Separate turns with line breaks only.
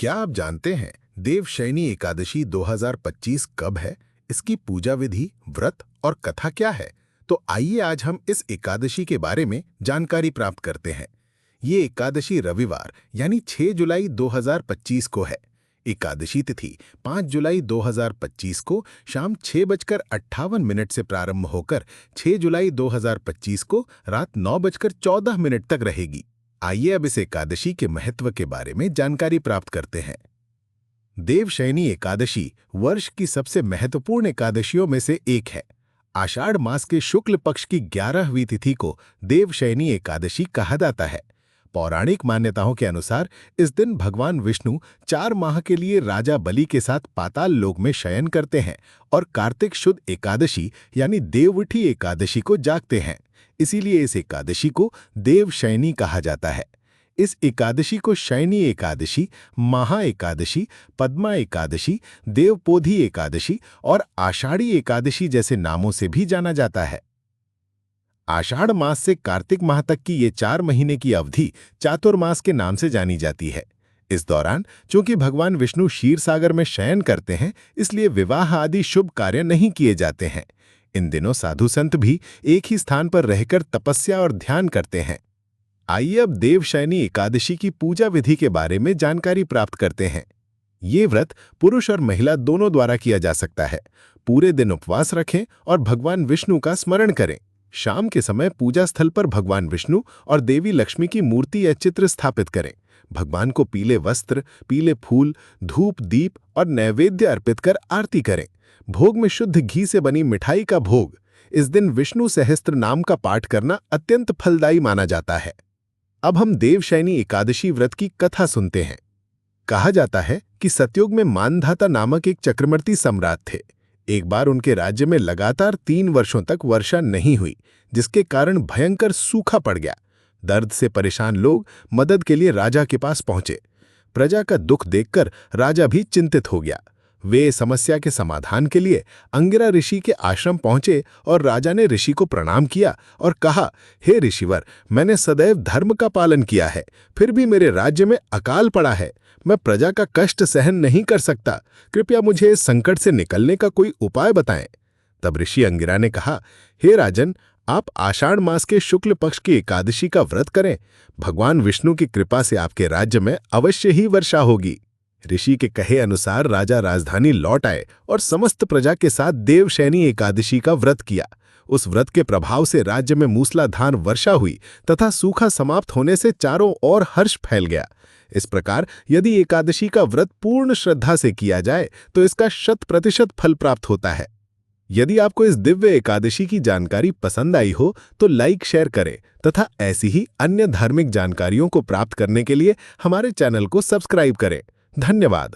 क्या आप जानते हैं देवशयनी एकादशी 2025 कब है? इसकी पूजा विधि, व्रत और कथा क्या है? तो आइए आज हम इस एकादशी के बारे में जानकारी प्राप्त करते हैं। ये एकादशी रविवार यानी 6 जुलाई 2025 को है। एकादशी तिथि 5 जुलाई 2025 को शाम 6:58 से प्रारंभ होकर 6 जुलाई 2025 को रात 9:14 तक रहेगी। आइए अब इस एकादशी के महत्व के बारे में जानकारी प्राप्त करते हैं। देवशयनी एकादशी वर्ष की सबसे महत्वपूर्ण एकादशियों में से एक है। आषाढ़ मास के शुक्ल पक्ष की 11वीं तिथि को देवशयनी एकादशी कहा जाता है। पौराणिक मान्यताओं के अनुसार इस दिन भगवान विष्णु 4 माह के लिए राजा बलि के साथ पाताल लोक में शयन करते हैं और कार्तिक शुद्ध एकादशी यानी देवउठी एकादशी को जागते हैं। इसीलिए इस एकादशी को देवशयनी कहा जाता है। इस एकादशी को शयनी एकादशी, महा एकादशी, पद्मा एकादशी, देवपोधी एकादशी और आषाढ़ी एकादशी जैसे नामों से भी जाना जाता है। आषाढ़ मास से कार्तिक माह तक की ये 4 महीने की अवधि चातुर्मास के नाम से जानी जाती है। इस दौरान चूंकि भगवान विष्णु क्षीर सागर में शयन करते हैं, इसलिए विवाह आदि शुभ कार्य नहीं किए जाते हैं। इन दिनों साधु संत भी एक ही स्थान पर रहकर तपस्या और ध्यान करते हैं। आइए अब देवशयनी एकादशी की पूजा विधि के बारे में जानकारी प्राप्त करते हैं। ये व्रत पुरुष और महिला दोनों द्वारा किया जा सकता है। पूरे दिन उपवास रखें और भगवान विष्णु का स्मरण करें। शाम के समय पूजा स्थल पर भगवान विष्णु और देवी लक्ष्मी की मूर्ति या चित्र स्थापित करें। भगवान को पीले वस्त्र, पीले फूल, धूप, दीप और नैवेद्य अर्पित कर आरती करें। भोग में शुद्ध घी से बनी मिठाई का भोग। इस दिन विष्णु सहस्त्र नाम का पाठ करना अत्यंत फलदायी माना जाता है। अब हम देवशयनी एकादशी व्रत की कथा सुनते हैं। कहा जाता है कि सतयुग में मानधाता नामक एक चक्रवर्ती सम्राट थे। एक बार उनके राज्य में लगातार 3 वर्षों तक वर्षा नहीं हुई, जिसके कारण भयंकर सूखा पड़ गया। दर्द से परेशान लोग मदद के लिए राजा के पास पहुंचे। प्रजा का दुख देखकर राजा भी चिंतित हो गया। वे समस्या के समाधान के लिए अंगिरा ऋषि के आश्रम पहुंचे और राजा ने ऋषि को प्रणाम किया और कहा, हे ऋषिवर, मैंने सदैव धर्म का पालन किया है, फिर भी मेरे राज्य में अकाल पड़ा है। मैं प्रजा का कष्ट सहन नहीं कर सकता। कृपया मुझे इस संकट से निकलने का कोई उपाय बताएं। तब ऋषि अंगिरा ने कहा, हे राजन, आप आषाढ़ मास के शुक्ल पक्ष की एकादशी का व्रत करें। भगवान विष्णु की कृपा से आपके राज्य में अवश्य ही वर्षा होगी। ऋषि के कहे अनुसार राजा राजधानी लौट आए और समस्त प्रजा के साथ देवशयनी एकादशी का व्रत किया। उस व्रत के प्रभाव से राज्य में मूसलाधार वर्षा हुई तथा सूखा समाप्त होने से चारों ओर हर्ष फैल गया। इस प्रकार यदि एकादशी का व्रत पूर्ण श्रद्धा से किया जाए तो इसका 100% फल प्राप्त होता है। यदि आपको इस दिव्य एकादशी की जानकारी पसंद आई हो तो लाइक, शेयर करें तथा ऐसी ही अन्य धार्मिक जानकारियों को प्राप्त करने के लिए हमारे चैनल को सब्सक्राइब करें। धन्यवाद।